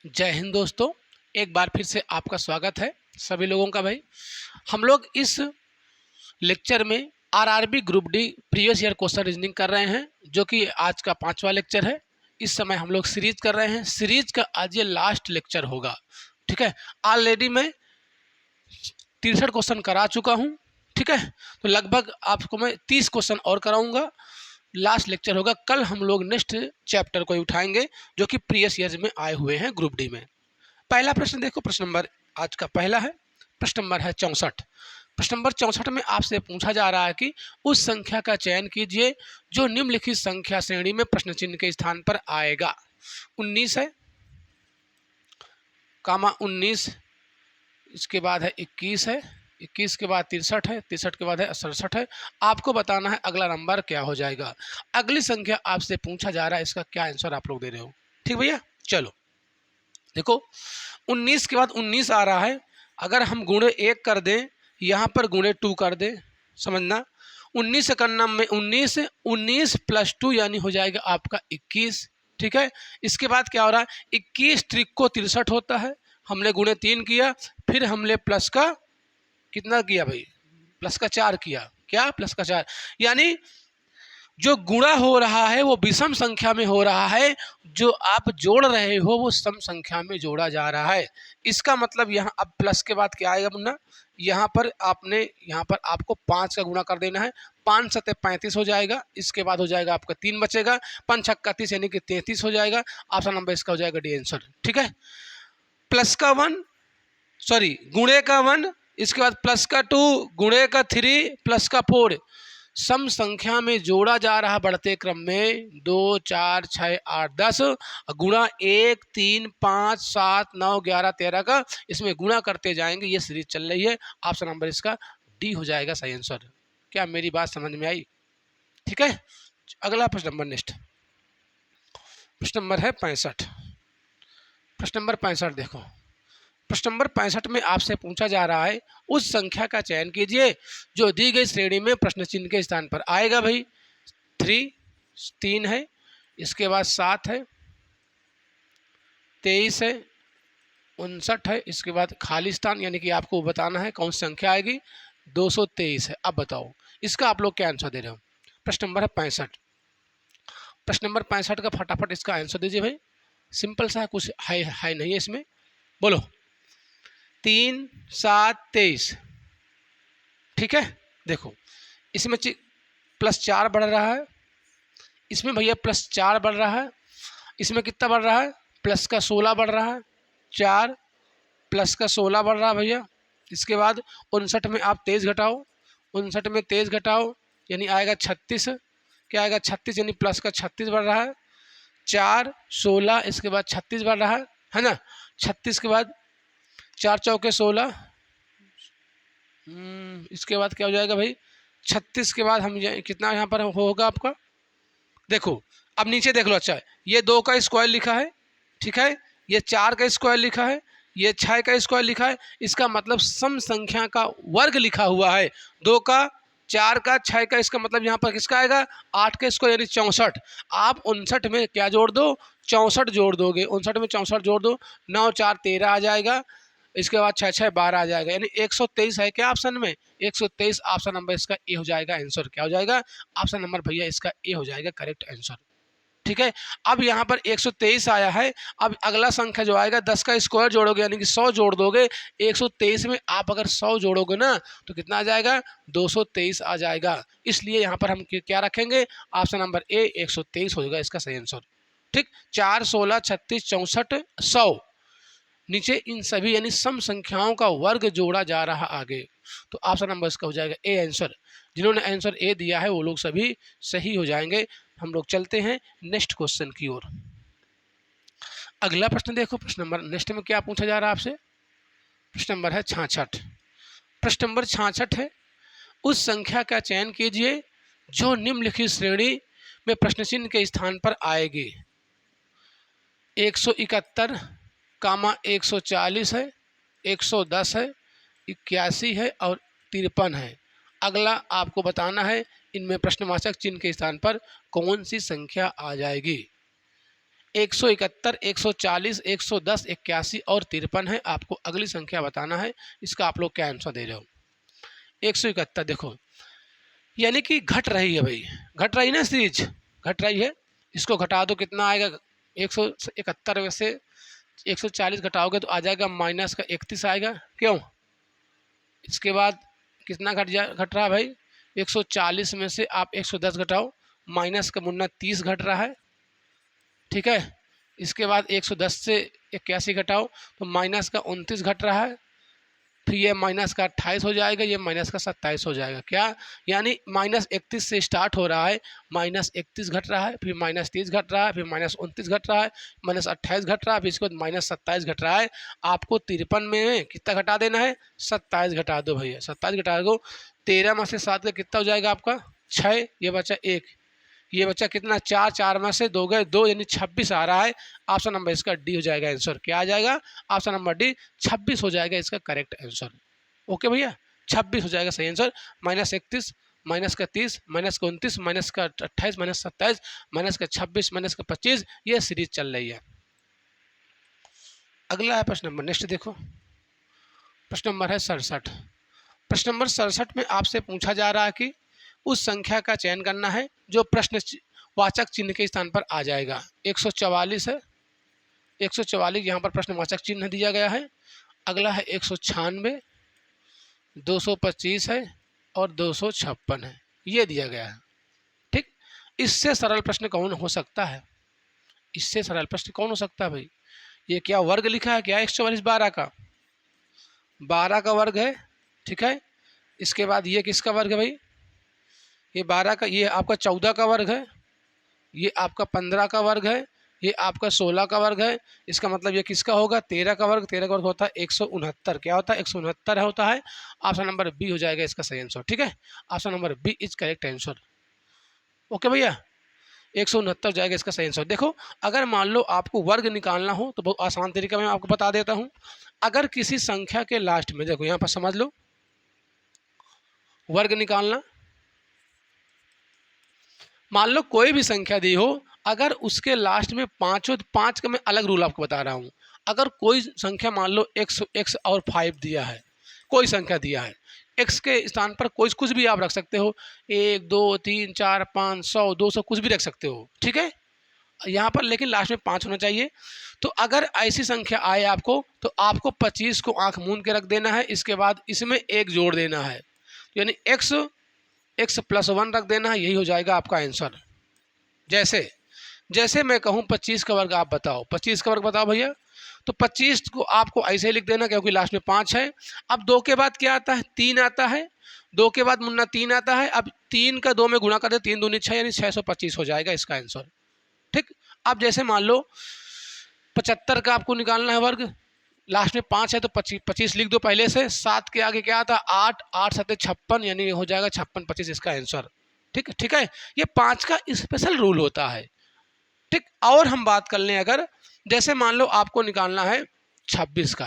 जय हिंद दोस्तों, एक बार फिर से आपका स्वागत है सभी लोगों का। भाई हम लोग इस लेक्चर में RRB group D previous year question reasoning कर रहे हैं, जो कि आज का 5वां लेक्चर है। इस समय हम लोग सीरीज कर रहे हैं। सीरीज का आज ये लास्ट लेक्चर होगा, ठीक है। ऑलरेडी मैं 63 क्वेश्चन करा चुका हूँ, ठीक है। तो लगभग आपको मैं 30 क्वेश्चन और कराऊंगा। लास्ट लेक्चर होगा। कल हम लोग नेक्स्ट चैप्टर को उठाएंगे जो कि प्रीवियस ईयर में आए हुए हैं ग्रुप डी में। पहला प्रश्न देखो, प्रश्न नंबर आज का पहला है, प्रश्न नंबर है 64। प्रश्न नंबर 64 में आपसे पूछा जा रहा है कि उस संख्या का चयन कीजिए जो निम्नलिखित संख्या श्रेणी में प्रश्न चिन्ह के स्थान पर आएगा। 19 है, कामा 19, इसके बाद है 21 है, 21 के बाद 63 है, 63 के बाद है 67 है। आपको बताना है अगला नंबर क्या हो जाएगा। अगली संख्या आपसे पूछा जा रहा है, इसका क्या आंसर आप लोग दे रहे हो। ठीक भैया, चलो देखो 19 के बाद 19 आ रहा है। अगर हम गुणे 1 कर दें, यहाँ पर गुणे 2 कर दें, समझना 19 का नाम में 19, 19 प्लस 2 यानी हो जाएगा आपका 21, ठीक है। इसके बाद क्या हो रहा है, 21 त्रिक को 63 होता है। हमने गुणे 3 किया, फिर हमने प्लस का कितना किया भाई, प्लस का 4 किया। क्या, प्लस का 4, यानी जो गुणा हो रहा है वो विषम संख्या में हो रहा है, जो आप जोड़ रहे हो वो सम संख्या में जोड़ा जा रहा है। इसका मतलब यहाँ अब प्लस के बाद क्या आएगा मुन्ना, यहाँ पर आपको 5 का गुणा कर देना है। 5 सत्ते 35 हो जाएगा। इसके बाद हो जाएगा आपका 3 बचेगा, 5 छक्का 30 यानी कि 33 हो जाएगा। ऑप्शन नंबर इसका हो जाएगा डी आंसर, ठीक है। प्लस का 1, सॉरी गुणे का 1, इसके बाद प्लस का 2, गुणे का 3, प्लस का 4, सम संख्या में जोड़ा जा रहा बढ़ते क्रम में 2 4 6 8 10 गुणा 1 3 5 7 9 11 13 का इसमें गुणा करते जाएंगे। ये सीरीज चल रही है। ऑप्शन नंबर इसका डी हो जाएगा सही आंसर। क्या मेरी बात समझ में आई, ठीक है। अगला प्रश्न नंबर नेक्स्ट, प्रश्न नंबर है 65। प्रश्न नंबर 65 देखो, प्रश्न नंबर 65 में आपसे पूछा जा रहा है उस संख्या का चयन कीजिए जो दी गई श्रेणी में प्रश्न चिन्ह के स्थान पर आएगा। भाई 3 है, इसके बाद 7 है, 23 है, 59 है, इसके बाद खाली स्थान यानी कि आपको बताना है कौन सी संख्या आएगी। 223 है। अब बताओ इसका आप लोग क्या आंसर दे रहे हो। प्रश्न नंबर है 65। प्रश्न नंबर 65 का फटाफट इसका आंसर दीजिए भाई। सिंपल सा है, कुछ हाई नहीं है इसमें। बोलो 3 7 23, ठीक है। देखो इसमें प्लस 4 बढ़ रहा है, इसमें भैया प्लस 4 बढ़ रहा है, इसमें कितना बढ़ रहा है, प्लस का 16 बढ़ रहा है, 4 प्लस का 16 बढ़ रहा है भैया। इसके बाद 59 में आप 23 घटाओ, 59 में 23 घटाओ यानी आएगा 36। क्या आएगा, 36 यानी प्लस का 36 बढ़ रहा है। 4 16, इसके बाद 36 बढ़ रहा है ना। 36 के बाद 4 चौके 16, इसके बाद क्या हो जाएगा भाई, 36 के बाद हम कितना यहाँ पर होगा आपका। देखो अब नीचे देख लो, अच्छा ये 2 का स्क्वायर लिखा है, ठीक है, ये 4 का स्क्वायर लिखा है, ये 6 का स्क्वायर लिखा है। इसका मतलब सम संख्या का वर्ग लिखा हुआ है। 2 का, 4 का, 6 का, इसका मतलब यहाँ पर किसका आएगा, 8 का स्क्वायर यानी 64। आप 59 में क्या जोड़ दो, 64 जोड़ दोगे। 59 में 64 जोड़ दो, 9 4 13 आ जाएगा। इसके बाद 6 6 12 आ जाएगा यानी 123 है क्या ऑप्शन में, 123। ऑप्शन नंबर इसका ए हो जाएगा आंसर। क्या हो जाएगा, ऑप्शन नंबर भैया इसका ए हो जाएगा करेक्ट आंसर, ठीक है। अब यहाँ पर 123 आया है। अब अगला संख्या जो आएगा 10 का स्क्वायर जोड़ोगे यानी कि 100 जोड़ दोगे। 123 में आप अगर 100 जोड़ोगे ना तो कितना आ जाएगा, 223 आ जाएगा। इसलिए यहाँ पर हम क्या रखेंगे, ऑप्शन नंबर ए 123 हो जाएगा इसका सही आंसर, ठीक। 4 16 36 64 100, नीचे इन सभी यानी सम संख्याओं का वर्ग जोड़ा जा रहा आगे, तो ऑप्शन नंबर इसका हो जाएगा ए आंसर। जिन्होंने आंसर ए दिया है वो लोग सभी सही हो जाएंगे। हम लोग चलते हैं नेक्स्ट क्वेश्चन की ओर। अगला प्रश्न देखो, प्रश्न नंबर नेक्स्ट में क्या पूछा जा रहा है आपसे। प्रश्न नंबर है 66। प्रश्न नंबर 66 है उस संख्या का चयन कीजिए जो निम्नलिखित श्रेणी में प्रश्न चिन्ह के स्थान पर आएगी। 171, कामा 140 है, 110 है, 81 है और 53 है। अगला आपको बताना है इनमें प्रश्नवाचक चिन्ह के स्थान पर कौन सी संख्या आ जाएगी। 171, 140, 110, 81 और 53 है। आपको अगली संख्या बताना है, इसका आप लोग क्या आंसर दे रहे हो। 171 देखो, यानी कि घट रही है भाई, घट रही ना सीरीज, घट रही है। इसको घटा दो, कितना आएगा, 171 में से 140 घटाओगे तो आ जाएगा माइनस का 31 आएगा, क्यों। इसके बाद कितना घट रहा है भाई, 140 में से आप 110 घटाओ, माइनस का मुन्ना 30 घट रहा है, ठीक है। इसके बाद 110 से 81 घटाओ तो माइनस का 29 घट रहा है, फिर ये माइनस का 28 हो जाएगा, ये माइनस का 27 हो जाएगा, क्या, यानी माइनस 31 से स्टार्ट हो रहा है, माइनस 31 घट रहा है, फिर माइनस 30 घट रहा है, फिर माइनस 29 घट रहा है, माइनस 28 घट रहा है, फिर इसके बाद माइनस 27 घट रहा है। आपको 53 में कितना घटा देना है, 27 घटा दो भैया, 27 घटा दो। 13 में से 7 का कितना हो जाएगा आपका 6, ये बचा 1, ये बच्चा कितना 4, 4 में से 2 गए 2, यानी 26 आ रहा है। ऑप्शन नंबर इसका डी हो जाएगा आंसर, क्या आ जाएगा, ऑप्शन नंबर डी 26 हो जाएगा इसका करेक्ट आंसर। ओके भैया, 26 हो जाएगा सही आंसर। माइनस 31, माइनस का 30, माइनस का 29, माइनस का 28, माइनस 27, माइनस का 26, माइनस का 25, ये सीरीज चल रही है। अगला है प्रश्न नंबर, नेक्स्ट देखो, प्रश्न नंबर है 67। प्रश्न नंबर 67 में आपसे पूछा जा रहा है कि उस संख्या का चयन करना है जो प्रश्नवाचक चिन्ह के स्थान पर आ जाएगा। 144 है, 144 यहाँ पर प्रश्नवाचक चिन्ह दिया गया है। अगला है 196, 225 है और 256 है, ये दिया गया है, ठीक। इससे सरल प्रश्न कौन हो सकता है, इससे सरल प्रश्न कौन हो सकता है भाई, ये क्या वर्ग लिखा है क्या, 144 12 का वर्ग है, ठीक है। इसके बाद ये किसका वर्ग है भाई, ये 12 का, ये आपका 14 का वर्ग है, ये आपका 15 का वर्ग है, ये आपका 16 का वर्ग है। इसका मतलब ये किसका होगा, 13 का वर्ग, 13 का वर्ग होता है 169, क्या होता है 169 होता है। ऑप्शन नंबर बी हो जाएगा इसका सही आंसर, ठीक है। Option number B is correct answer. Okay भैया, 169 जाएगा इसका सही आंसर। देखो, अगर मान लो आपको वर्ग निकालना हो तो बहुत आसान तरीका मैं आपको बता देता हूँ। अगर किसी संख्या के लास्ट में, देखो यहाँ पर समझ लो, वर्ग निकालना, मान लो कोई भी संख्या दी हो, अगर उसके लास्ट में 5 हो तो 5 का मैं अलग रूल आपको बता रहा हूँ। अगर कोई संख्या मान लो x और 5 दिया है, कोई संख्या दिया है, x के स्थान पर कोई कुछ भी आप रख सकते हो, 1 2 3 4 5 100 200 कुछ भी रख सकते हो, ठीक है। यहाँ पर लेकिन लास्ट में 5 होना चाहिए। तो अगर ऐसी संख्या आए आपको तो आपको 25 को आंख मूंद के रख देना है, इसके बाद इसमें 1 जोड़ देना है, यानी x + 1 रख देना है, यही हो जाएगा आपका आंसर। जैसे जैसे मैं कहूँ 25 का वर्ग आप बताओ, 25 का वर्ग बताओ भैया, तो 25 को आपको ऐसे ही लिख देना क्योंकि लास्ट में 5 है। अब 2 के बाद क्या आता है, 3 आता है, 2 के बाद मुन्ना 3 आता है। अब 3 का 2 में गुणा कर दे, 3 दूनी 6, यानी 625 हो जाएगा इसका आंसर, ठीक। अब जैसे मान लो 75 का आपको निकालना है वर्ग, लास्ट में 5 है तो 25 लिख दो पहले से, 7 के आगे क्या आता है 8, 8 7 56, यानी हो जाएगा 56 25 इसका आंसर, ठीक है, ठीक है। ये 5 का स्पेशल रूल होता है, ठीक। और हम बात कर लें, अगर जैसे मान लो आपको निकालना है 26 का,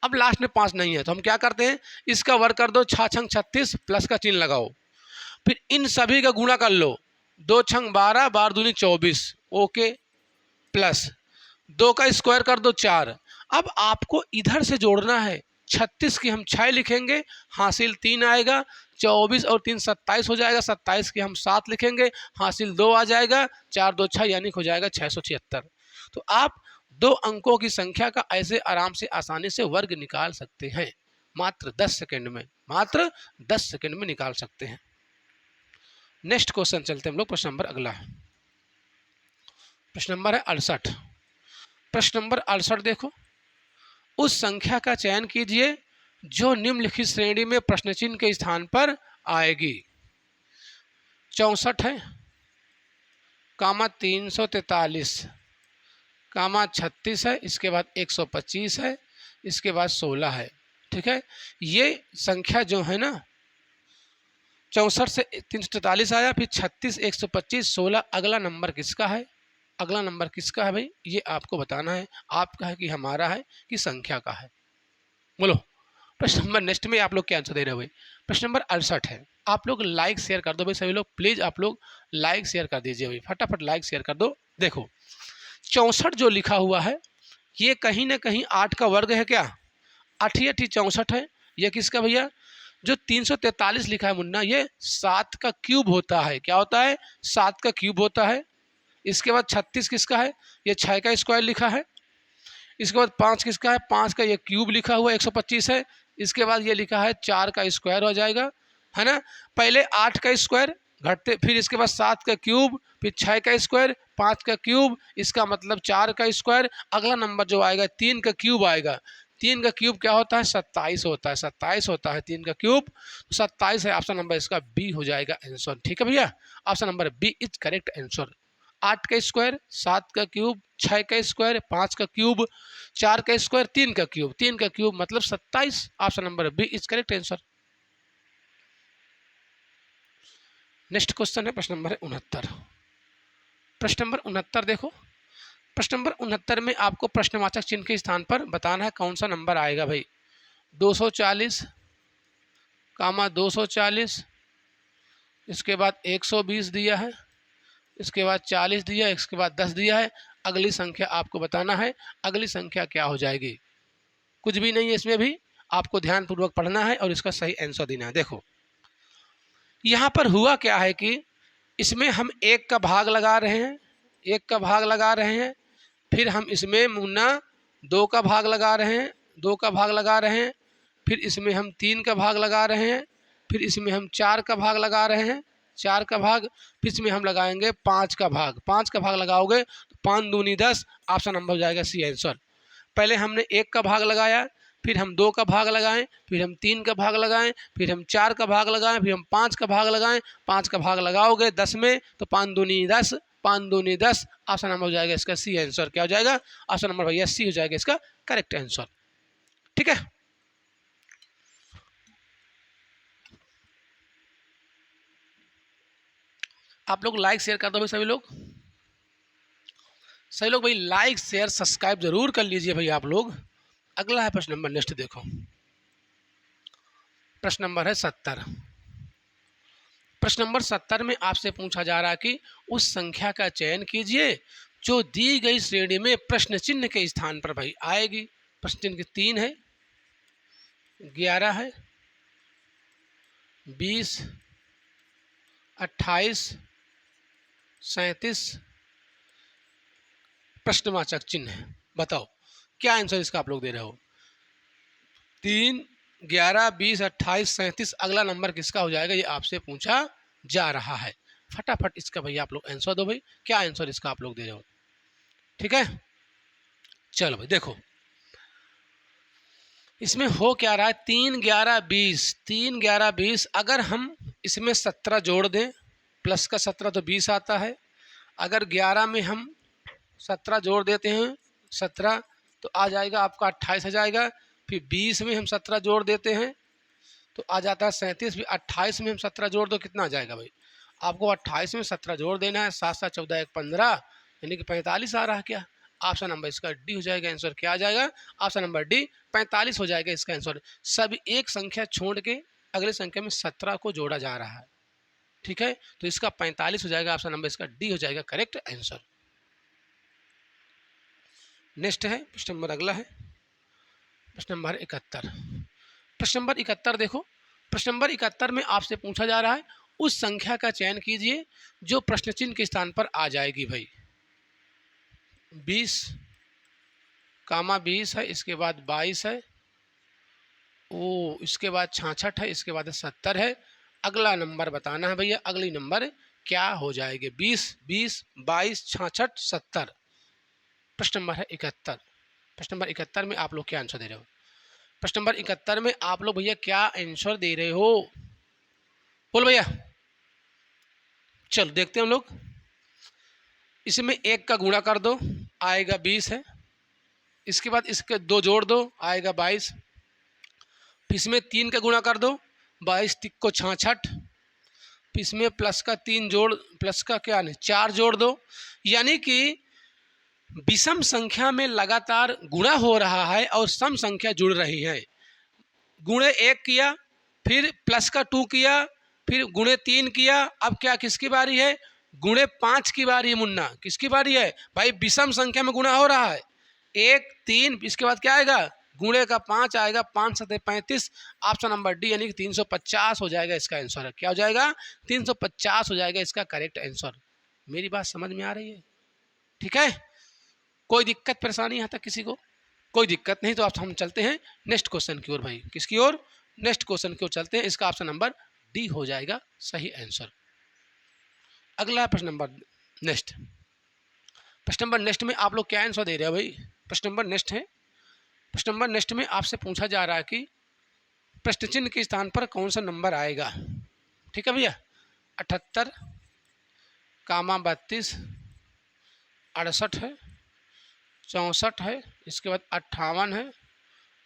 अब लास्ट में 5 नहीं है तो हम क्या करते हैं, इसका वर्ग कर दो, 6 छंग 36 प्लस का चिन्ह लगाओ, फिर इन सभी का गुणा कर लो, 2 छंग 12, 12 दूनी 24, ओके, प्लस 2 का स्क्वायर कर दो 4। अब आपको इधर से जोड़ना है, 36 की हम 6 लिखेंगे, हासिल 3 आएगा, 24 और 3 27 हो जाएगा, 27 की हम 7 लिखेंगे, हासिल 2 आ जाएगा, 4 2 6 यानी हो जाएगा 676। तो आप 2 अंकों की संख्या का ऐसे आराम से आसानी से वर्ग निकाल सकते हैं, मात्र 10 सेकंड में, मात्र 10 सेकंड में निकाल सकते हैं। नेक्स्ट क्वेश्चन चलते हैं हम लोग, प्रश्न नंबर अगला है, प्रश्न नंबर है 68। प्रश्न नंबर 68 देखो, उस संख्या का चयन कीजिए जो निम्नलिखित श्रेणी में प्रश्न चिन्ह के स्थान पर आएगी। 64 है, कामा 343, कामा 36 है, इसके बाद 125 है, इसके बाद 16 है, ठीक है। ये संख्या जो है ना, 64 से 343 आया, फिर 36 125 16, अगला नंबर किसका है, अगला नंबर किसका है भाई, ये आपको बताना है, आपका है कि हमारा है कि संख्या का है, बोलो। प्रश्न नंबर नेक्स्ट में आप लोग क्या आंसर दे रहे हो भाई, प्रश्न नंबर 68 है। आप लोग लाइक शेयर कर दो भाई, सभी लोग प्लीज़ आप लोग लाइक शेयर कर दीजिए भाई, फटाफट लाइक शेयर कर दो। देखो 64 जो लिखा हुआ है ये कहीं ना कहीं 8 का वर्ग है क्या? 8 8 64 है। ये किसका भैया? जो 343 लिखा है मुन्ना, ये 7 का क्यूब होता है। क्या होता है? 7 का क्यूब होता है। इसके बाद 36 किसका है? ये 6 का स्क्वायर लिखा है। इसके बाद 5 किसका है? 5 का ये क्यूब लिखा हुआ 125 है। इसके बाद ये लिखा है 4 का स्क्वायर हो जाएगा, है ना। पहले 8 का स्क्वायर घटते, फिर इसके बाद 7 का क्यूब, फिर 6 का स्क्वायर, 5 का क्यूब, इसका मतलब 4 का स्क्वायर। अगला नंबर जो आएगा 3 का क्यूब आएगा। 3 का क्यूब क्या होता है? 27 होता है। 27 होता है 3 का क्यूब, 27 है। ऑप्शन नंबर इसका बी हो जाएगा आंसर। ठीक है भैया, option number B is correct answer. 8 का स्क्वायर, 7 का क्यूब, 6 का स्क्वायर, 5 का क्यूब, 4 का स्क्वायर, 3 का क्यूब। 3 का क्यूब मतलब 27। Option number B is correct answer. Next question है प्रश्न नंबर 69। प्रश्न नंबर 69 देखो। प्रश्न नंबर 69 में आपको प्रश्नवाचक चिन्ह के स्थान पर बताना है कौन सा नंबर आएगा भाई। 240 कामा 240, इसके बाद 120 दिया है, इसके बाद 40 दिया है, इसके बाद 10 दिया है। अगली संख्या आपको बताना है। अगली संख्या क्या हो जाएगी? कुछ भी नहीं है इसमें भी, आपको ध्यानपूर्वक पढ़ना है और इसका सही आंसर देना है। देखो यहाँ पर हुआ क्या है कि इसमें हम 1 का भाग लगा रहे हैं, 1 का भाग लगा रहे हैं, फिर हम इसमें मुन्ना 2 का भाग लगा रहे हैं, 2 का भाग लगा रहे हैं, फिर इसमें हम 3 का भाग लगा रहे हैं, फिर इसमें हम 4 का भाग लगा रहे हैं, 4 का भाग, फिर इसमें हम लगाएंगे 5 का भाग। 5 का भाग लगाओगे तो 5 दूनी 10, ऑप्शन नंबर हो जाएगा सी आंसर। पहले हमने 1 का भाग लगाया, फिर हम 2 का भाग लगाएं, फिर हम 3 का भाग लगाएं, फिर हम 4 का भाग लगाएं, फिर हम 5 का भाग लगाएं। 5 का भाग लगाओगे 10 में तो 5 दूनी 10, 5 दूनी 10, ऑप्शन नंबर हो जाएगा इसका सी आंसर। क्या हो जाएगा? ऑप्शन नंबर भैया सी हो जाएगा इसका करेक्ट आंसर। ठीक है, आप लोग लाइक शेयर कर दो भाई, सभी लोग, सही लोग भाई लाइक शेयर सब्सक्राइब जरूर कर लीजिए भाई आप लोग। अगला है प्रश्न नंबर, नेक्स्ट देखो प्रश्न नंबर है 70। प्रश्न नंबर 70 में आपसे पूछा जा रहा है कि उस संख्या का चयन कीजिए जो दी गई श्रेणी में प्रश्न चिन्ह के स्थान पर भाई आएगी। प्रश्न चिन्ह 3 है, 11 है, 20, 28, 37 प्रश्नवाचक चिन्ह है। बताओ क्या आंसर इसका आप लोग दे रहे हो? 3, 11, 20, 28, 37 अगला नंबर किसका हो जाएगा ये आपसे पूछा जा रहा है। फटाफट इसका भैया आप लोग आंसर दो भाई, क्या आंसर इसका आप लोग दे रहे हो? ठीक है, चलो भाई देखो इसमें हो क्या रहा है। 3, 11, 20, 3, 11, 20 अगर हम इसमें 17 जोड़ दें, प्लस का 17 तो 20 आता है। अगर 11 में हम 17 जोड़ देते हैं, 17 तो आ जाएगा आपका 28 आ जाएगा। फिर 20 में हम 17 जोड़ देते हैं तो आ जाता है 37। फिर 28 में हम 17 जोड़ दो, कितना आ जाएगा भाई? आपको 28 में 17 जोड़ देना है, 7 7 14 1 15, यानी कि 45 आ रहा है। क्या ऑप्शन नंबर इसका डी हो जाएगा आंसर? क्या आ जाएगा? ऑप्शन नंबर डी 45 हो जाएगा इसका आंसर। सब एक संख्या छोड़ के अगले संख्या में 17 को जोड़ा जा रहा है। ठीक है, तो इसका 45 हो जाएगा, ऑप्शन नंबर इसका डी हो जाएगा करेक्ट आंसर। नेक्स्ट है प्रश्न नंबर, अगला है प्रश्न नंबर 71। प्रश्न नंबर 71 देखो। प्रश्न नंबर 71 में आपसे पूछा जा रहा है उस संख्या का चयन कीजिए जो प्रश्न चिन्ह के स्थान पर आ जाएगी भाई। 20 कामा 20 है, इसके बाद 22 है, ओ इसके बाद 66 है, इसके बाद 70 है। अगला नंबर बताना है भैया, अगली नंबर क्या हो जाएगी? 20, 20, 22, 66, 70। प्रश्न नंबर है 71। प्रश्न नंबर 71 में आप लोग क्या आंसर दे रहे हो? प्रश्न नंबर 71 में आप लोग भैया क्या आंसर दे रहे हो? बोल भैया, चलो देखते हैं हम लोग। इसमें 1 का गुणा कर दो, आएगा 20 है। इसके बाद इसके 2 जोड़ दो, आएगा 22। फिर इसमें 3 का गुणा कर दो, 22 को 66। फिर इसमें प्लस का 3 जोड़, प्लस का क्या नहीं 4 जोड़ दो। यानी कि विषम संख्या में लगातार गुणा हो रहा है और सम संख्या जुड़ रही है। गुणे 1 किया, फिर प्लस का 2 किया, फिर गुणे 3 किया। अब क्या किसकी बारी है? गुणे 5 की बारी है मुन्ना, किसकी बारी है भाई, विषम संख्या में गुणा हो रहा है, 1 3, इसके बाद क्या आएगा गुणे का 5 आएगा, 5 7 35, ऑप्शन नंबर डी यानी कि 350 हो जाएगा इसका आंसर। क्या हो जाएगा 350 हो जाएगा इसका करेक्ट आंसर। मेरी बात समझ में आ रही है? ठीक है, कोई दिक्कत परेशानी यहाँ तक किसी को? कोई दिक्कत नहीं, तो आप हम चलते हैं नेक्स्ट क्वेश्चन की ओर भाई। किसकी ओर? नेक्स्ट क्वेश्चन की ओर चलते हैं। इसका ऑप्शन नंबर डी हो जाएगा सही आंसर। अगला प्रश्न नंबर नेक्स्ट, प्रश्न नंबर नेक्स्ट में आप लोग क्या आंसर दे रहे हो भाई? प्रश्न नंबर नेक्स्ट है, प्रश्न नंबर नेक्स्ट में आपसे पूछा जा रहा है कि प्रश्न चिन्ह के स्थान पर कौन सा नंबर आएगा। ठीक है भैया, 78, 32, 68 है, 64 है, इसके बाद 58 है,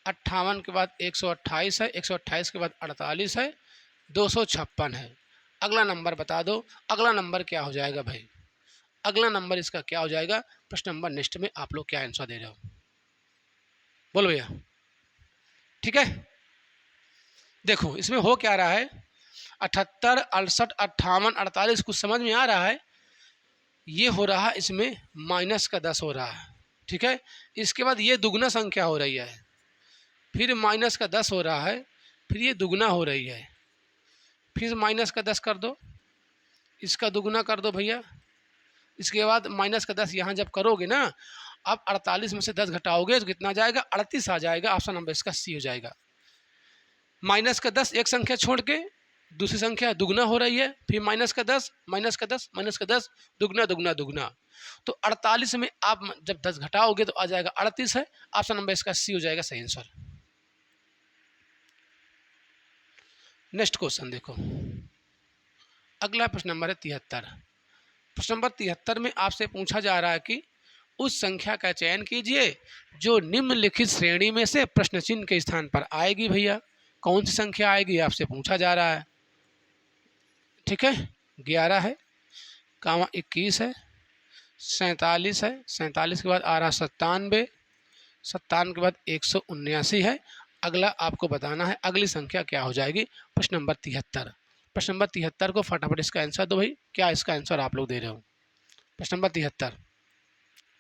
58 के बाद 128 है, 128 के बाद 48 है, 256 है। अगला नंबर बता दो, अगला नंबर क्या हो जाएगा भाई? अगला नंबर इसका क्या हो जाएगा? प्रश्न नंबर नेक्स्ट में आप लोग क्या आंसर दे रहे हो? बोलो भैया। ठीक है, देखो इसमें हो क्या रहा है, 78, 68, 58, 48 कुछ समझ में आ रहा है? ये हो रहा है इसमें माइनस का 10 हो रहा है। ठीक है, इसके बाद ये दुगना संख्या हो रही है, फिर माइनस का 10 हो रहा है, फिर ये दुगना हो रही है, फिर माइनस का 10 कर दो, इसका दुगना कर दो भैया, इसके बाद माइनस का 10 यहाँ जब करोगे ना, अब 48 में से 10 घटाओगे तो कितना जाएगा? 38 आ जाएगा। ऑप्शन नंबर इसका सी हो जाएगा। माइनस का 10 एक संख्या छोड़ के दूसरी संख्या दुगना हो रही है, फिर माइनस का 10, माइनस का 10, माइनस का 10, दुगना दुगना दुगना, तो 48 में आप जब 10 घटाओगे तो आ जाएगा 38 है। ऑप्शन नंबर इसका सी हो जाएगा सही आंसर। नेक्स्ट क्वेश्चन देखो, अगला प्रश्न नंबर है 73। प्रश्न नंबर 73 में आपसे पूछा जा रहा है कि उस संख्या का चयन कीजिए जो निम्नलिखित श्रेणी में से प्रश्न चिन्ह के स्थान पर आएगी। भैया कौन सी संख्या आएगी आपसे पूछा जा रहा है। ठीक है, 11 है, 21 है, 47 है, 47 के बाद आ रहा 97, 57 के बाद 179 है। अगला आपको बताना है अगली संख्या क्या हो जाएगी। प्रश्न नंबर 73, प्रश्न नंबर 73 को फटाफट इसका आंसर दो भाई। क्या इसका आंसर आप लोग दे रहे हो? प्रश्न नंबर 73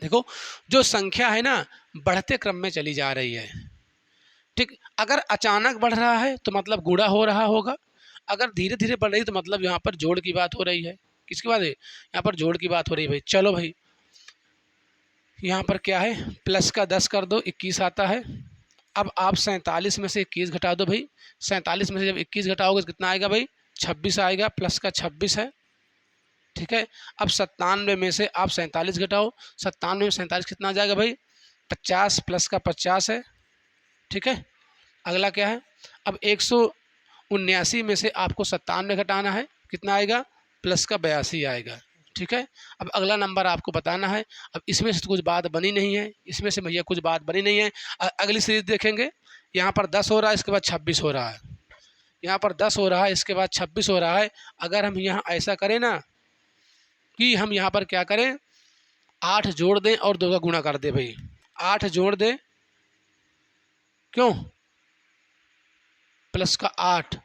देखो, जो संख्या है ना बढ़ते क्रम में चली जा रही है। ठीक, अगर अचानक बढ़ रहा है तो मतलब गुणा हो रहा होगा, अगर धीरे धीरे बढ़ रही है तो मतलब यहाँ पर जोड़ की बात हो रही है। किसकी बात है? यहाँ पर जोड़ की बात हो रही है भाई। चलो भाई, यहाँ पर क्या है, प्लस का 10 कर दो, 21 आता है। अब आप 47 में से 21 घटा दो भाई, 47 में से जब 21 घटाओगे तो कितना आएगा भाई? 26 आएगा, प्लस का 26 है। ठीक है, अब 97 में से आप 47 घटाओ, 97 में 47 कितना आ जाएगा भाई? 50, प्लस का 50 है। ठीक है, अगला क्या है, अब 179 में से आपको 97 घटाना है, कितना आएगा? प्लस का 82 आएगा। ठीक है, अब अगला नंबर आपको बताना है। अब इसमें से कुछ बात बनी नहीं है, इसमें से भैया कुछ बात बनी नहीं है। अगली सीरीज देखेंगे, यहाँ पर 10 हो रहा है, इसके बाद 26 हो रहा है, यहाँ पर 10 हो रहा है, इसके बाद 26 हो रहा है। अगर हम यहाँ ऐसा करें ना कि हम यहाँ पर क्या करें, 8 जोड़ दें और 2 का गुणा कर दे भाई, 8 जोड़ दें, क्यों, प्लस का 8,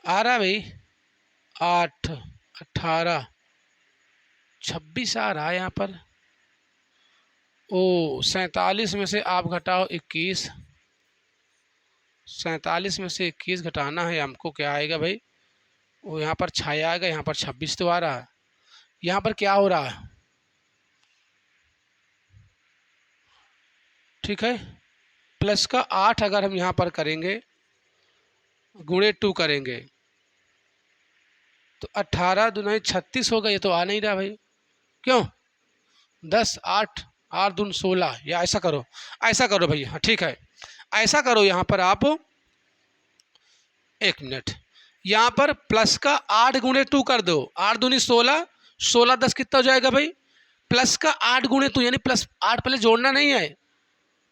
आ रहा भाई, 8, 18, 26 आ रहा है यहाँ पर। ओ 47 में से आप घटाओ 21, 47 में से 21 घटाना है हमको, क्या आएगा भाई? वो यहाँ पर 6 आएगा, यहाँ पर 26 तो आ रहा है। यहाँ पर क्या हो रहा है? ठीक है, प्लस का 8 अगर हम यहाँ पर करेंगे, गुणे 2 करेंगे तो 18 दूनी 36 होगा। ये तो आ नहीं रहा भाई, क्यों? 10, 8, 8 दून 16, या ऐसा करो, ऐसा करो भैया, हाँ ठीक है, ऐसा करो। यहाँ पर आप 1 मिनट, यहाँ पर प्लस का 8 गुणे 2 कर दो, 8 दूनी 16, 16 10 कितना हो जाएगा भाई? प्लस का 8 गुणे 2 यानी प्लस 8 पहले जोड़ना नहीं है,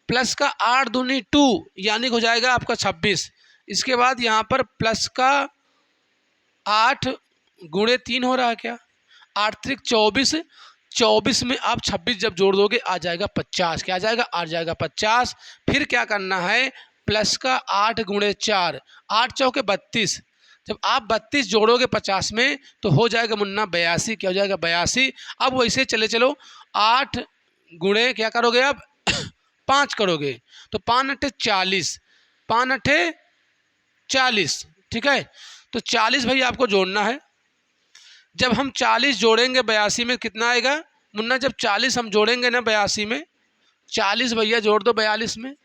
प्लस का 8 दूनी 2 यानी हो जाएगा आपका 26। इसके बाद यहाँ पर प्लस का 8 गुणे 3 हो रहा है, क्या 8 त्रिक 24, 24 में आप 26 जब जोड़ दोगे आ जाएगा 50। क्या आ जाएगा? आ जाएगा 50। फिर क्या करना है, प्लस का 8 गुणे 4, 8 चौके 32। जब आप 32 जोड़ोगे 50 में तो हो जाएगा मुन्ना 82। क्या हो जाएगा? 82। अब वैसे चले चलो, 8 गुणे क्या करोगे अब 5 करोगे तो 5 अट्ठे 40, 5 अट्ठे 40, ठीक है। तो 40 भाई आपको जोड़ना है। जब हम 40 जोड़ेंगे 82 में कितना आएगा मुन्ना? जब 40 हम जोड़ेंगे ना 82 में, 40 भैया जोड़ दो 42 में,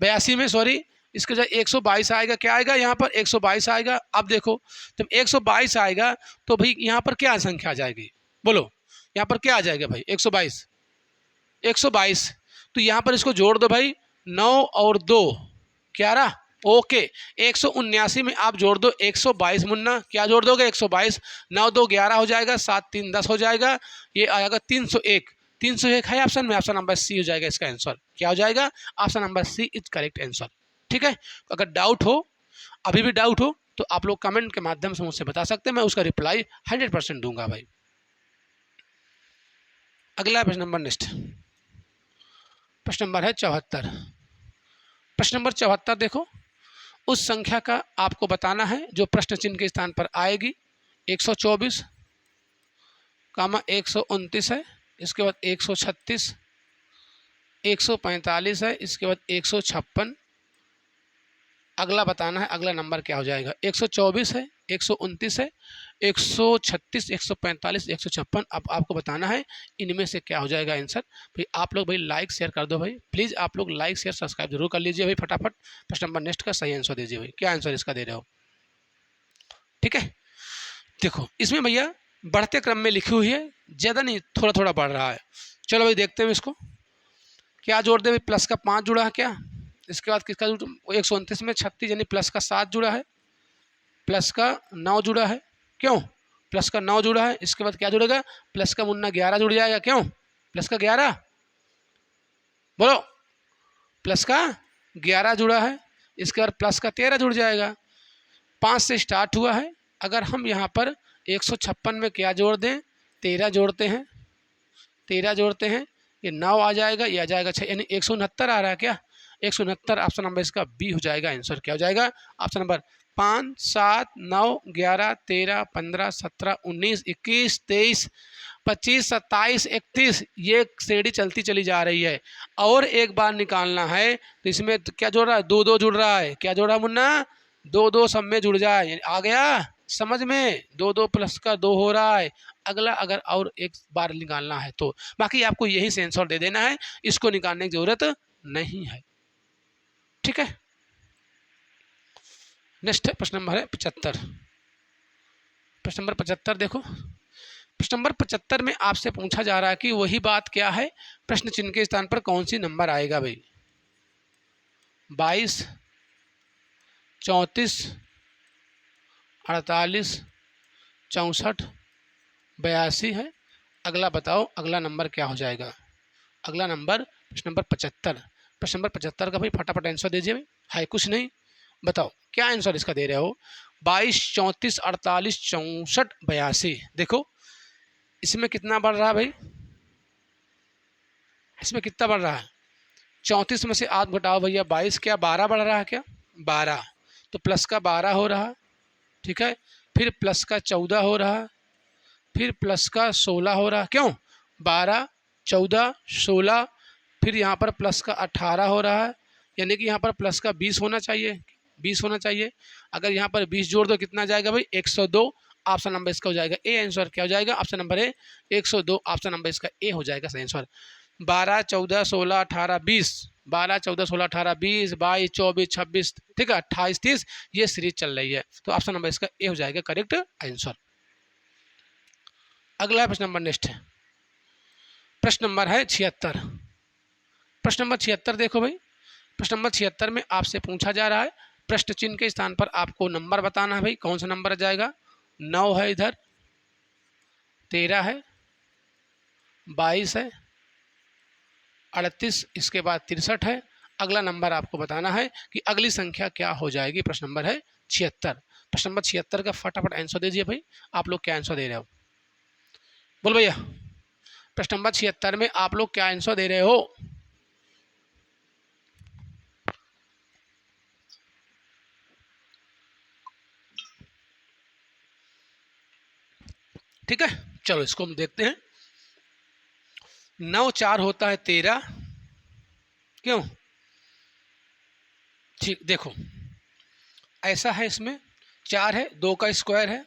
82 में सॉरी, इसके जगह 122 आएगा। क्या आएगा यहाँ पर? 122 आएगा। अब देखो, जब 122 आएगा तो भाई यहाँ पर क्या संख्या आ जाएगी? बोलो, यहाँ पर क्या आ जाएगा भाई? 122, 122। तो यहाँ पर इसको जोड़ दो भाई, 9 और 2 11, ओके। 179 में आप जोड़ दो 122 मुन्ना। क्या जोड़ दोगे? 122, 9 2 11 हो जाएगा, 7 3 10 हो जाएगा, ये आएगा 301। 301 है ऑप्शन में, ऑप्शन नंबर सी हो जाएगा इसका आंसर। क्या हो जाएगा? Option number C is correct answer, ठीक है। तो अगर डाउट हो, अभी भी डाउट हो, तो आप लोग कमेंट के माध्यम से मुझसे बता सकते हैं, मैं उसका रिप्लाई 100% दूंगा भाई। अगला प्रश्न नंबर नेक्स्ट, प्रश्न नंबर है 74। प्रश्न नंबर 74 देखो, उस संख्या का आपको बताना है जो प्रश्न चिन्ह के स्थान पर आएगी। 124 कामा 129 है, इसके बाद 136, 145 है, इसके बाद 156। अगला बताना है अगला नंबर क्या हो जाएगा। 124 है, 129 है, 136, 145, 156। अब आपको बताना है इनमें से क्या हो जाएगा आंसर। भाई आप लोग भाई लाइक शेयर कर दो भाई, प्लीज़ आप लोग लाइक शेयर सब्सक्राइब जरूर कर लीजिए भाई फटाफट। प्रश्न नंबर नेक्स्ट का सही आंसर दीजिए भाई, क्या आंसर इसका दे रहे हो, ठीक है। देखो इसमें भैया बढ़ते क्रम में लिखी हुई है, ज़्यादा नहीं, थोड़ा थोड़ा बढ़ रहा है। चलो भाई देखते हैं इसको। क्या जोड़ दे भाई? प्लस का 5 जुड़ा है क्या, इसके बाद किसका 129 में 36 यानी प्लस का 7 जुड़ा है, प्लस का 9 जुड़ा है, क्यों? प्लस का 9 जुड़ा है, इसके बाद क्या जुड़ेगा? प्लस का मुन्ना 11 जुड़ जाएगा, क्यों? प्लस का 11, बोलो, प्लस का 11 जुड़ा है, इसके बाद प्लस का 13 जुड़ जाएगा। 5 से स्टार्ट हुआ है, अगर हम यहाँ पर 156 में क्या जोड़ दें? 13 जोड़ते हैं, 13 जोड़ते हैं, ये 9 आ जाएगा, ये आ जाएगा 6, यानी 169 आ रहा है। क्या? 169 ऑप्शन नंबर इसका बी हो जाएगा आंसर। क्या हो जाएगा? ऑप्शन नंबर 5 7 9 11 13 15 17 19 21 23 25 27 31, ये श्रेणी चलती चली जा रही है। और एक बार निकालना है तो इसमें क्या जोड़ रहा है? 2 2 जुड़ रहा है। क्या जोड़ रहा है मुन्ना? 2 2 सब में जुड़ जाए, आ गया समझ में? 2 2 प्लस का 2 हो रहा है। अगला अगर और एक बार निकालना है तो बाकी आपको यही से आंसर दे देना है, इसको निकालने की जरूरत नहीं है, ठीक है। नेक्स्ट प्रश्न नंबर है 75। प्रश्न नंबर 75 देखो, प्रश्न नंबर 75 में आपसे पूछा जा रहा है कि वही बात क्या है, प्रश्न चिन्ह के स्थान पर कौन सी नंबर आएगा भाई। 22 34 48 64 82 है। अगला बताओ अगला नंबर क्या हो जाएगा। अगला नंबर प्रश्न नंबर 75। प्रश्न नंबर 75 का भाई फटाफट आंसर दीजिए भाई, है कुछ नहीं, बताओ क्या आंसर इसका दे रहे हो। 22 34 48 64 82। देखो इसमें कितना बढ़ रहा है भाई, इसमें कितना बढ़ रहा है? 34 में से 8 घटाओ भैया 22, क्या 12 बढ़ रहा है? क्या 12, तो प्लस का 12 हो रहा है, ठीक है। फिर प्लस का 14 हो रहा है, फिर प्लस का 16 हो रहा है, क्यों? 12 14 16, फिर यहाँ पर प्लस का 18 हो रहा है, यानी कि यहाँ पर प्लस का 20 होना चाहिए, 20 होना चाहिए। अगर यहाँ पर 20 जोड़ दो कितना जाएगा भाई? 102। ऑप्शन नंबर इसका हो जाएगा ए आंसर। क्या हो जाएगा? Option number A 102, option number इसका ए हो जाएगा सही आंसर। 12 14 16 18 20, 12 14 16 18 20 22 24 26, ठीक है, 28 30, ये सीरीज चल रही है, तो ऑप्शन नंबर इसका ए हो जाएगा करेक्ट आंसर। अगला प्रश्न नंबर नेक्स्ट है, प्रश्न नंबर है 76। प्रश्न नंबर 76 देखो भाई, प्रश्न नंबर 76 में आपसे पूछा जा रहा है प्रश्न चिन्ह के स्थान पर आपको नंबर बताना है भाई, कौन सा नंबर आ जाएगा। 9 है, इधर 13 है, 22 है, 38, इसके बाद 63 है। अगला नंबर आपको बताना है कि अगली संख्या क्या हो जाएगी। प्रश्न नंबर है 76। प्रश्न नंबर 76 का फटाफट आंसर दीजिए भाई, आप लोग क्या आंसर दे रहे हो, बोल भैया। प्रश्न नंबर 76 में आप लोग क्या आंसर दे रहे हो? ठीक है, चलो इसको हम देखते हैं। 9 4 होता है 13, क्यों? ठीक, देखो ऐसा है, इसमें 4 है, 2 का स्क्वायर है,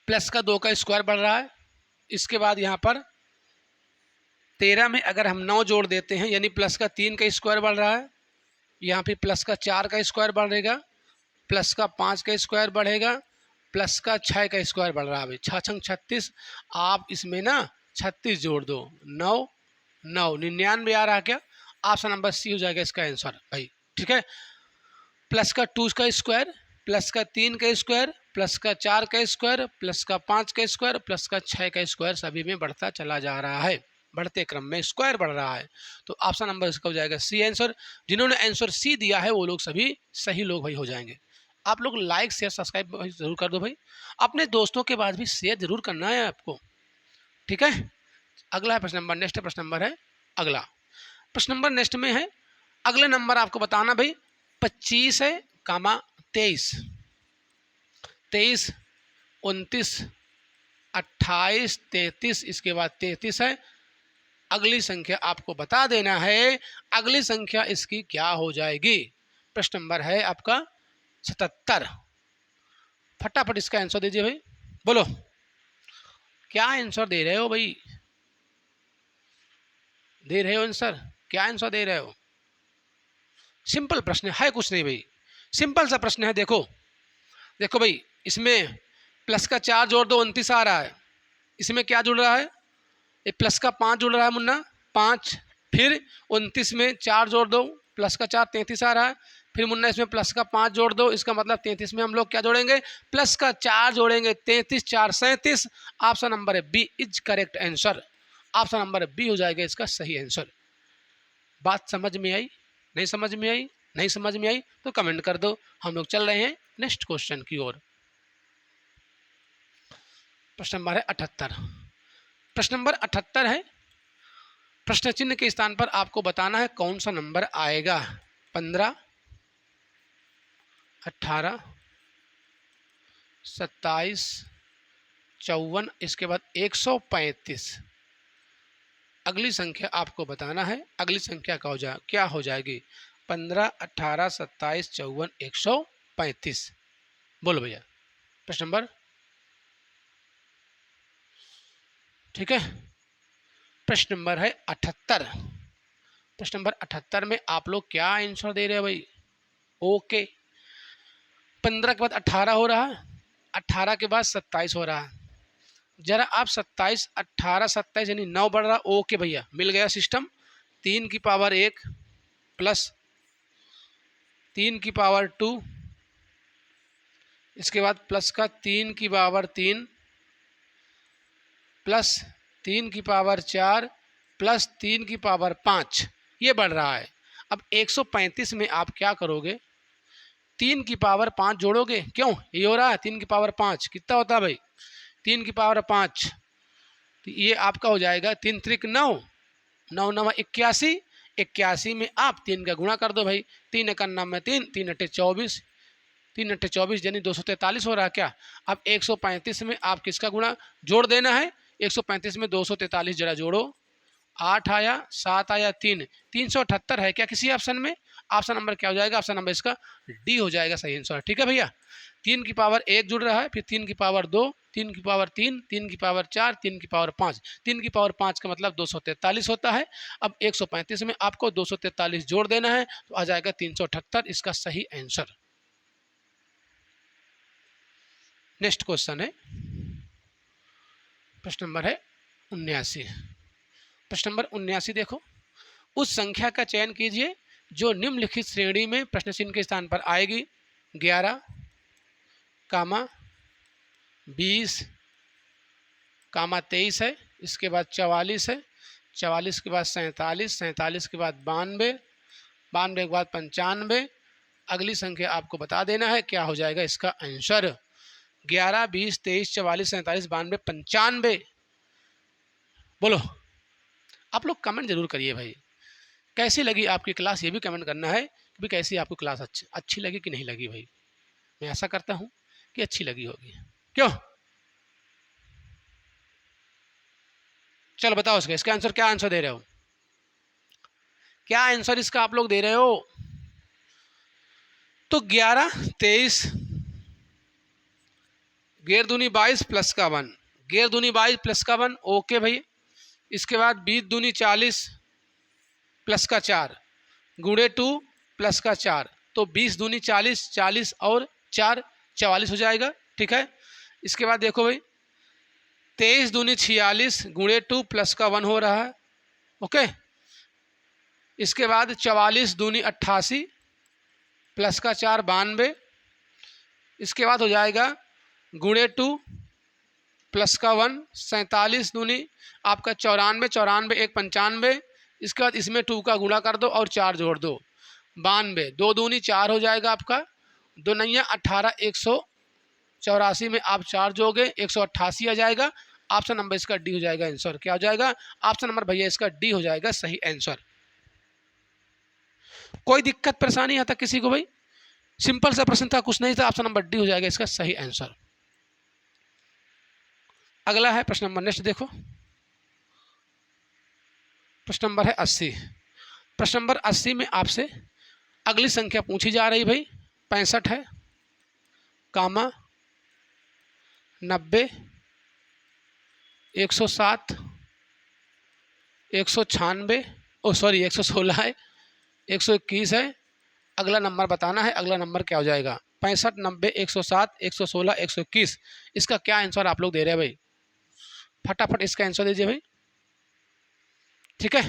प्लस का 2 का स्क्वायर बढ़ रहा है। इसके बाद यहाँ पर 13 में अगर हम 9 जोड़ देते हैं, यानी प्लस का 3 का स्क्वायर बढ़ रहा है, यहाँ पे प्लस का 4 का स्क्वायर बढ़ेगा, प्लस का 5 का स्क्वायर बढ़ेगा, प्लस का 6 का स्क्वायर बढ़ रहा है। 6 छंग 36, आप इसमें ना 36 जोड़ दो, 9 9 99 आ रहा क्या? ऑप्शन नंबर सी हो जाएगा इसका आंसर भाई, ठीक है। प्लस का 2 का स्क्वायर, प्लस का 3 का स्क्वायर, प्लस का 4 का स्क्वायर, प्लस का 5 का स्क्वायर, प्लस का 6 का स्क्वायर सभी में बढ़ता चला जा रहा है, बढ़ते क्रम में स्क्वायर बढ़ रहा है। तो ऑप्शन नंबर इसका हो जाएगा सी आंसर। जिन्होंने आंसर सी दिया है वो लोग सभी सही लोग भाई हो जाएंगे। आप लोग लाइक शेयर सब्सक्राइब जरूर कर दो भाई, अपने दोस्तों के बाद भी शेयर जरूर करना है आपको, ठीक है। अगला है प्रश्न नंबर, नेक्स्ट प्रश्न नंबर है अगला प्रश्न नंबर नेक्स्ट में है, अगले नंबर आपको बताना भाई 25 है कामा 23, 23 29 28 33, इसके बाद 33 है। अगली संख्या आपको बता देना है, अगली संख्या इसकी क्या हो जाएगी। प्रश्न नंबर है आपका 77। फटाफट इसका आंसर दीजिए भाई, बोलो क्या आंसर दे रहे हो भाई, दे रहे हो आंसर, क्या आंसर दे रहे हो? सिंपल प्रश्न है कुछ नहीं भाई, सिंपल सा प्रश्न है। देखो देखो भाई, इसमें प्लस का 4 जोड़ दो 29 आ रहा है, इसमें क्या जुड़ रहा है? ये प्लस का 5 जुड़ रहा है मुन्ना, 5, फिर 29 में 4 जोड़ दो, प्लस का 4 33 आ रहा है, फिर मुन्ना इसमें प्लस का 5 जोड़ दो, इसका मतलब 33 में हम लोग क्या जोड़ेंगे? प्लस का 4 जोड़ेंगे, 33 4 37। Option number B is correct answer, option number B हो जाएगा इसका सही आंसर। बात समझ में आई? नहीं समझ में आई? नहीं समझ में आई तो कमेंट कर दो। हम लोग चल रहे हैं नेक्स्ट क्वेश्चन की ओर। प्रश्न नंबर है 78। प्रश्न नंबर 78 है, प्रश्न चिन्ह के स्थान पर आपको बताना है कौन सा नंबर आएगा। 15 18 27 54, इसके बाद 135। अगली संख्या आपको बताना है, अगली संख्या क्या हो जाएगी? 15 18 27 54 135। बोलो भैया प्रश्न नंबर, ठीक है। प्रश्न नंबर है 78। प्रश्न नंबर 78 में आप लोग क्या आंसर दे रहे हो भाई? ओके, 15 के बाद 18 हो रहा है, 18 के बाद 27 हो रहा है। जरा आप 27 18 27 यानी 9 बढ़ रहा। ओके भैया, मिल गया सिस्टम। 3 की पावर 1 प्लस 3 की पावर 2, इसके बाद प्लस का 3 की पावर 3 प्लस 3 की पावर 4 प्लस 3 की पावर 5, ये बढ़ रहा है। अब 135 में आप क्या करोगे? 3 की पावर 5 जोड़ोगे, क्यों? ये हो रहा है 3 की पावर 5 कितना होता है भाई? 3 की पावर 5, तो ये आपका हो जाएगा 3 त्रिक 9, 9 9 81, 81 में आप 3 का गुणा कर दो भाई, 3 इक्यावन में 3, 3 अट्ठे 24, 3 अट्ठे 24 यानी 243 हो रहा है क्या? अब 135 में आप किसका गुणा जोड़ देना है? 135 में 243 जरा जोड़ो, 8 आया 7 आया 3, 378 है क्या किसी ऑप्शन में? ऑप्शन नंबर क्या हो जाएगा? ऑप्शन नंबर इसका डी हो जाएगा सही आंसर, ठीक है भैया। 3 की पावर 1 जुड़ रहा है, फिर 3 की पावर 2, 3 की पावर 3, 3 की पावर 4, 3 की पावर 5, 3 की पावर 5 का मतलब 243 होता है। अब 135 में आपको 243 जोड़ देना है तो आ जाएगा 378, इसका सही आंसर। नेक्स्ट क्वेश्चन है, प्रश्न नंबर है 79। प्रश्न नंबर 79 देखो, उस संख्या का चयन कीजिए जो निम्नलिखित श्रेणी में प्रश्न चिन्ह के स्थान पर आएगी। 11 कामा 20 कामा 23 है, इसके बाद 44 है, 44 के बाद 47, 47 के बाद 92, 92 के बाद 95। अगली संख्या आपको बता देना है क्या हो जाएगा इसका आंसर। 11 20 23 44 47 92 95। बोलो, आप लोग कमेंट जरूर करिए भाई, कैसी लगी आपकी क्लास ये भी कमेंट करना है कि भी कैसी आपको क्लास अच्छी लगी कि नहीं लगी भाई। मैं ऐसा करता हूँ कि अच्छी लगी होगी, क्यों? चलो बताओ इसका आंसर, क्या आंसर दे रहे हो, क्या आंसर इसका आप लोग दे रहे हो। तो 11 23 गेर दूनी 22 प्लस का 1, गेर दूनी 22 प्लस का 1, ओके भाई। इसके बाद 20 दूनी 40 प्लस का 4 गुणे 2 प्लस का 4, तो 20 दूनी 40, 40 और 4 44 हो जाएगा, ठीक है। इसके बाद देखो भाई 23 दूनी 46 गुणे 2 प्लस का 1 हो रहा है, ओके। इसके बाद 44 दूनी 88 प्लस का 4 92, इसके बाद हो जाएगा गुणे 2 प्लस का 1 47 दूनी आपका 94, 94 एक 95, इसके बाद इसमें 2 का गुणा कर दो और 4 जोड़ दो 92, 2 दूनी 4 हो जाएगा आपका, 2 नैया 18, 184 में आप 4 जोगे 188 आ जाएगा। ऑप्शन नंबर इसका डी हो जाएगा आंसर। क्या हो जाएगा ऑप्शन नंबर भैया इसका डी हो जाएगा सही आंसर। कोई दिक्कत परेशानी आता किसी को भाई, सिंपल सा प्रश्न था, कुछ नहीं था, ऑप्शन नंबर डी हो जाएगा इसका सही आंसर। अगला है प्रश्न नंबर, नेक्स्ट देखो, प्रश्न नंबर है 80। प्रश्न नंबर 80 में आपसे अगली संख्या पूछी जा रही भाई, 65 है, कामा 90 107 196 सॉरी 116 है, 121 है। अगला नंबर बताना है, अगला नंबर क्या हो जाएगा। 65 90 107 116 121, इसका क्या आंसर आप लोग दे रहे हैं भाई, फटाफट इसका आंसर दीजिए भाई, ठीक है।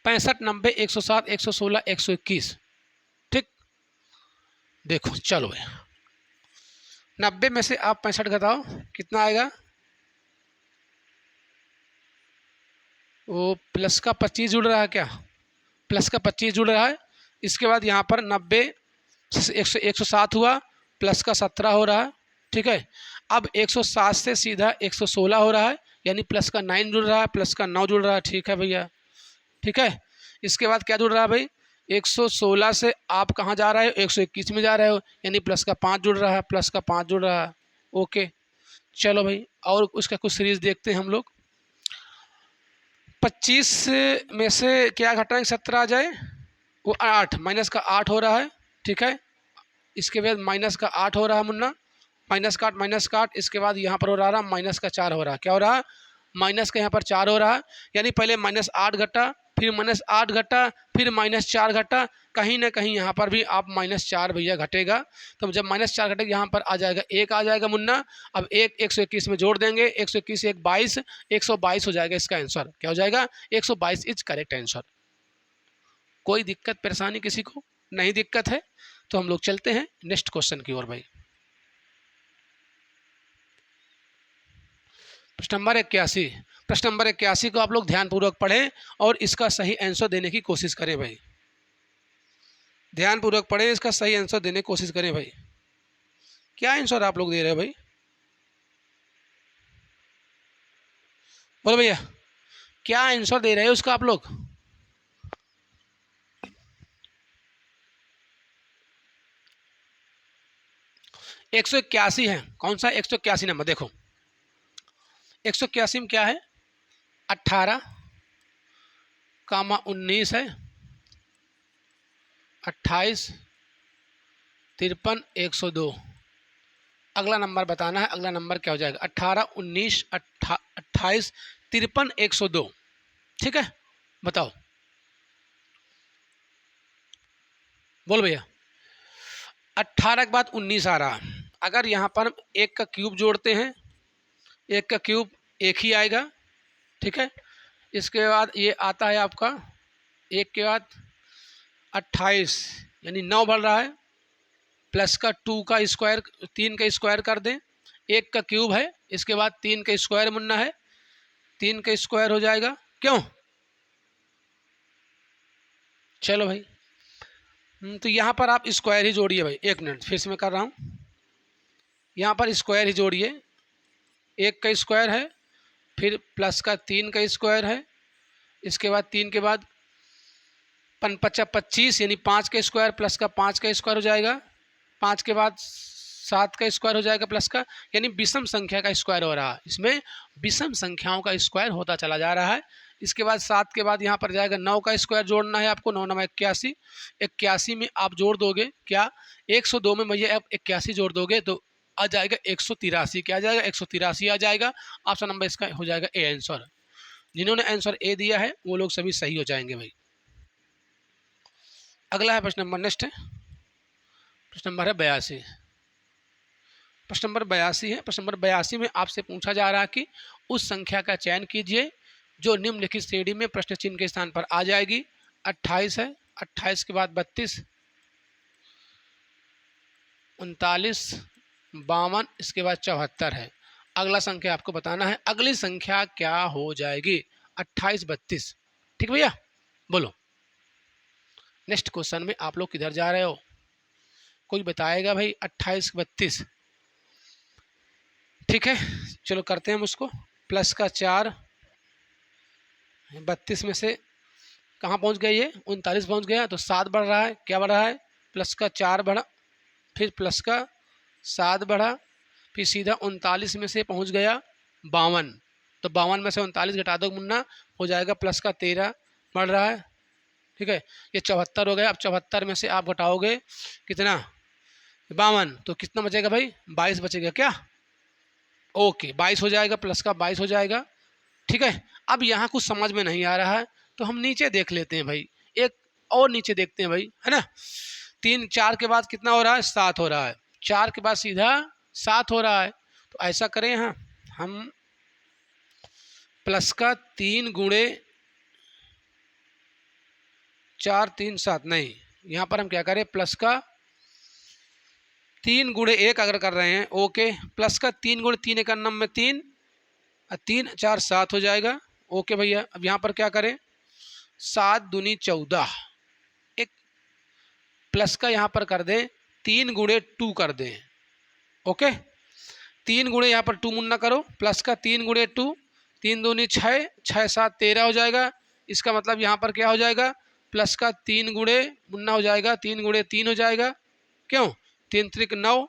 65 90 107 116 121, ठीक। देखो चलो भाई 90 में से आप 65 घटाओ कितना आएगा, वो प्लस का 25 जुड़ रहा है क्या, प्लस का 25 जुड़ रहा है। इसके बाद यहाँ पर 90 107 हुआ, प्लस का 17 हो रहा है, ठीक है। अब 107 से सीधा 116 हो रहा है, यानी प्लस का 9 जुड़ रहा है, प्लस का 9 जुड़ रहा है, ठीक है भैया, ठीक है। इसके बाद क्या जुड़ रहा है भाई, 116 से आप कहाँ जा रहे हो, 121 में जा रहे हो, यानी प्लस का 5 जुड़ रहा है, प्लस का 5 जुड़ रहा है, ओके। चलो भाई और उसका कुछ सीरीज देखते हैं हम लोग। 25 में से क्या घटाएंगे 17 आ जाए, वो 8 माइनस का 8 हो रहा है, ठीक है। इसके बाद माइनस का 8 हो रहा है मुन्ना, माइनस का 8, इसके बाद यहाँ पर हो रहा है माइनस का 4 हो रहा है, क्या हो रहा है माइनस का यहाँ पर 4 हो रहा है, यानी पहले -8 घटा, फिर -8 घटा, फिर -4 घटा, कहीं ना कहीं यहाँ पर भी आप -4 भैया घटेगा, तो जब -4 घटेगा यहाँ पर आ जाएगा 1 आ जाएगा मुन्ना। अब 1 121 में जोड़ देंगे, 121 1 22, 122 हो जाएगा इसका आंसर, क्या हो जाएगा 122 इज करेक्ट आंसर। कोई दिक्कत परेशानी किसी को नहीं दिक्कत है, तो हम लोग चलते हैं नेक्स्ट क्वेश्चन की ओर भाई। प्रश्न नंबर 81, प्रश्न नंबर 81 को आप लोग ध्यानपूर्वक पढ़ें और इसका सही आंसर देने की कोशिश करें भाई, ध्यानपूर्वक पढ़ें, इसका सही आंसर देने की कोशिश करें भाई। क्या आंसर आप लोग दे रहे हो भाई, बोलो भैया क्या आंसर दे रहे हो उसका आप लोग। एक 181 है, कौन सा 181 नंबर, देखो 181 में क्या है 18 कामा 19 है, 28 53 102। अगला नंबर बताना है, अगला नंबर क्या हो जाएगा 18 19 28 53 102, ठीक है। बताओ बोल भैया। 18 के बाद 19 आ रहा, अगर यहाँ पर 1 का क्यूब जोड़ते हैं, 1 का क्यूब 1 ही आएगा, ठीक है। इसके बाद ये आता है आपका 1 के बाद 28 यानी 9 बढ़ रहा है, प्लस का 2 का स्क्वायर 3 का स्क्वायर कर दें, 1 का क्यूब है, इसके बाद 3 का स्क्वायर मुन्ना है, 3 का स्क्वायर हो जाएगा, क्यों। चलो भाई तो यहाँ पर आप स्क्वायर ही जोड़िए भाई, 1 मिनट फिर से मैं कर रहा हूँ, यहाँ पर स्क्वायर ही जोड़िए, 1 का स्क्वायर है, फिर प्लस का 3 का स्क्वायर है, इसके बाद 3 के बाद 5 25 यानी 5 का स्क्वायर प्लस का 5 का स्क्वायर हो जाएगा, 5 के बाद 7 का स्क्वायर हो जाएगा प्लस का, यानी विषम संख्या का स्क्वायर हो रहा है, इसमें विषम संख्याओं का स्क्वायर होता चला जा रहा है। इसके बाद 7 के बाद यहाँ पर जाएगा 9 का स्क्वायर जोड़ना है आपको, 9 9 81, 81 में आप जोड़ दोगे क्या 102 में भैया आप 81 जोड़ दोगे तो आ जाएगा 183, क्या आ जाएगा 183 आ जाएगा। ऑप्शन नंबर इसका हो जाएगा ए आंसर। जिन्होंने आंसर ए दिया है वो लोग सभी सही हो जाएंगे भाई। अगला है प्रश्न नंबर, नेक्स्ट है प्रश्न नंबर है 82। प्रश्न नंबर 82 है। प्रश्न नंबर 82 में आपसे पूछा जा रहा है कि उस संख्या का चयन कीजिए जो निम्नलिखित श्रेणी में प्रश्न चिन्ह के स्थान पर आ जाएगी। 28 है, 28 के बाद 32, 39, 52, इसके बाद 74 है। अगला संख्या आपको बताना है, अगली संख्या क्या हो जाएगी। 28, 32, ठीक भैया, बोलो। नेक्स्ट क्वेश्चन में आप लोग किधर जा रहे हो, कोई बताएगा भाई। 28, 32, ठीक है, चलो करते हैं हम उसको। प्लस का 4, 32 में से कहाँ पहुँच गए ये 39 पहुँच गया, तो 7 बढ़ रहा है, क्या बढ़ रहा है प्लस का 4 बढ़ा, फिर प्लस का 7 बढ़ा, फिर सीधा 39 में से पहुँच गया 52, तो 52 में से 39 घटा दो मुन्ना, हो जाएगा प्लस का 13 बढ़ रहा है, ठीक है। ये 74 हो गया। अब 74 में से आप घटाओगे कितना 52, तो कितना बचेगा भाई 22 बचेगा क्या, ओके 22 हो जाएगा, प्लस का 22 हो जाएगा, ठीक है। अब यहाँ कुछ समझ में नहीं आ रहा है तो हम नीचे देख लेते हैं भाई, एक और नीचे देखते हैं भाई, है ना। 3, 4 के बाद कितना हो रहा है 7 हो रहा है, 4 के बाद सीधा 7 हो रहा है, तो ऐसा करें यहाँ हम प्लस का 3 गुणे 4, 3, 7, नहीं, यहाँ पर हम क्या करें प्लस का 3 गुणे 1 अगर कर रहे हैं, ओके, प्लस का 3 गुणे 3 एक नंबर में 3, 3, 4, 7 हो जाएगा, ओके भैया। अब यहाँ पर क्या करें 7 दूनी 14, एक प्लस का यहाँ पर कर दें 3 गुणे 2 कर दें, ओके, 3 गुणे यहाँ पर 2 मुन्ना करो, प्लस का 3 गुणे 2, 3 दूनी 6, 6, 7, 13 हो जाएगा। इसका मतलब यहाँ पर क्या हो जाएगा प्लस का 3 गुणे मुन्ना हो जाएगा, 3 गुणे 3 हो जाएगा, क्यों 3 त्रिक 9,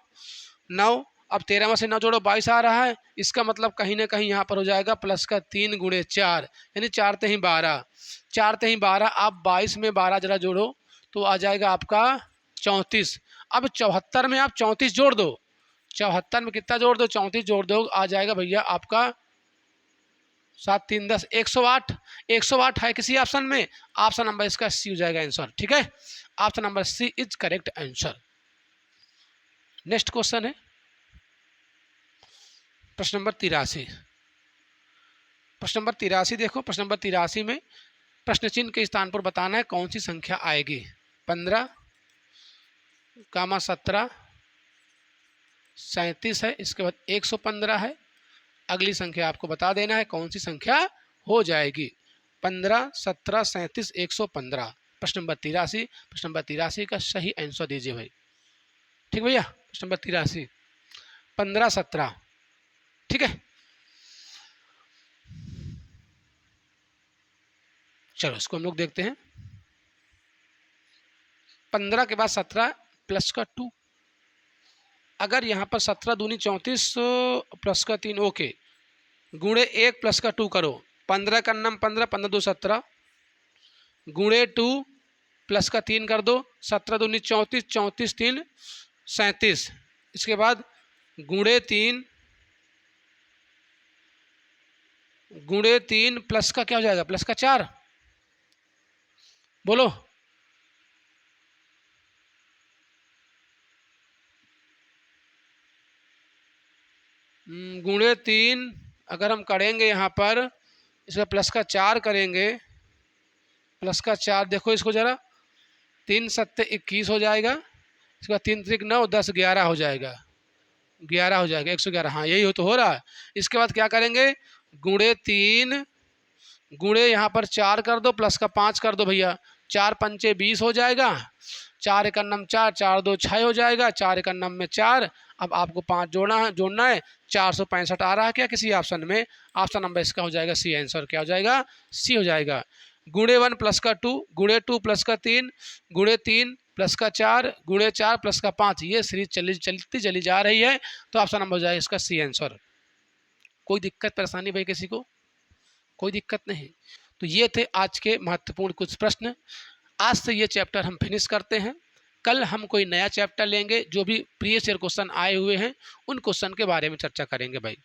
9, अब 13 में से 9 जोड़ो 22 आ रहा है, इसका मतलब कहीं ना कहीं यहाँ पर हो जाएगा प्लस का 3 गुणे 4, यानी 4 तेही 12, 4 तेही 12, आप 22 में 12 जरा जोड़ो तो आ जाएगा आपका 34। अब 74 में आप 34 जोड़ दो, 74 में कितना जोड़ दो 34 जोड़ दो, आ जाएगा भैया आपका 7, 3, 10, 108, 108 है किसी ऑप्शन में, ऑप्शन नंबर इसका सी हो जाएगा आंसर, ठीक है। Option number C is correct answer. Next question है प्रश्न नंबर 83। प्रश्न नंबर 83 देखो, प्रश्न नंबर 83 में प्रश्न चिन्ह के स्थान पर बताना है कौन सी संख्या आएगी। 15, 17, 37 है, इसके बाद 115 है। अगली संख्या आपको बता देना है कौन सी संख्या हो जाएगी। 15, 17, 37, 115। प्रश्न नंबर 83, प्रश्न नंबर 83 का सही आंसर दीजिए भाई, ठीक भैया। प्रश्न नंबर 83, 15, 17, ठीक है। चलो इसको हम लोग देखते हैं। 15 के बाद 17 प्लस का 2, अगर यहाँ पर 17 दूनी 34 प्लस का 3, ओके, गुणे 1 प्लस का 2 करो, 15 का नाम 15, 15 2 17, गुणे 2 प्लस का 3 कर दो, 17 दूनी 34, 34 3 37, इसके बाद गुणे 3 प्लस का क्या हो जाएगा प्लस का 4, बोलो गुणे 3 अगर हम करेंगे यहाँ पर इसका प्लस का 4 करेंगे, प्लस का 4 देखो इसको जरा, 3 7 21 हो जाएगा, इसके बाद 3 त्रिक 9, 10 11 हो जाएगा, 11 हो जाएगा 111, हाँ यही हो तो हो रहा है। इसके बाद क्या करेंगे गुणे 3 गुणे यहाँ पर 4 कर दो, प्लस का 5 कर दो भैया, 4 पंचे 20 हो जाएगा, 4 एक नम 4, 4 2 6 हो जाएगा, 4 एक नम में 4, अब आपको 5 जोड़ना है, 465 आ रहा है क्या किसी ऑप्शन में, ऑप्शन नंबर इसका हो जाएगा सी आंसर, क्या हो जाएगा सी हो जाएगा। गुणे 1 प्लस का 2, गुणे 2 प्लस का 3, गुणे 3 प्लस का 4 गुणे 4 प्लस का 5, ये सीरीज चलती चली जा रही है। तो ऑप्शन नंबर हो जाए इसका सी आंसर। कोई दिक्कत परेशानी भाई किसी को? कोई दिक्कत नहीं। तो ये थे आज के महत्वपूर्ण कुछ प्रश्न। आज से ये चैप्टर हम फिनिश करते हैं। कल हम कोई नया चैप्टर लेंगे, जो भी प्रीवियस ईयर क्वेश्चन आए हुए हैं उन क्वेश्चन के बारे में चर्चा करेंगे भाई।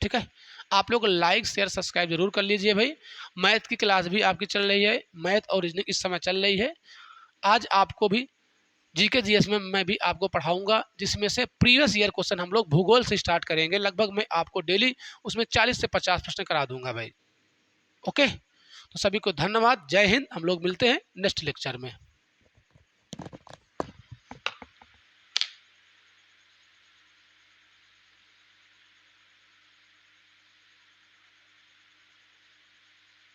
ठीक है, आप लोग लाइक शेयर सब्सक्राइब जरूर कर लीजिए भाई। मैथ की क्लास भी आपकी चल रही है, मैथ और रीजनिंग इस समय चल रही है। आज आपको भी जीके जीएस में मैं भी आपको पढ़ाऊंगा, जिसमें से प्रीवियस ईयर क्वेश्चन हम लोग भूगोल से स्टार्ट करेंगे। लगभग मैं आपको डेली उसमें 40 से 50 प्रश्न करा दूंगा भाई। ओके, तो सभी को धन्यवाद, जय हिंद। हम लोग मिलते हैं नेक्स्ट लेक्चर में।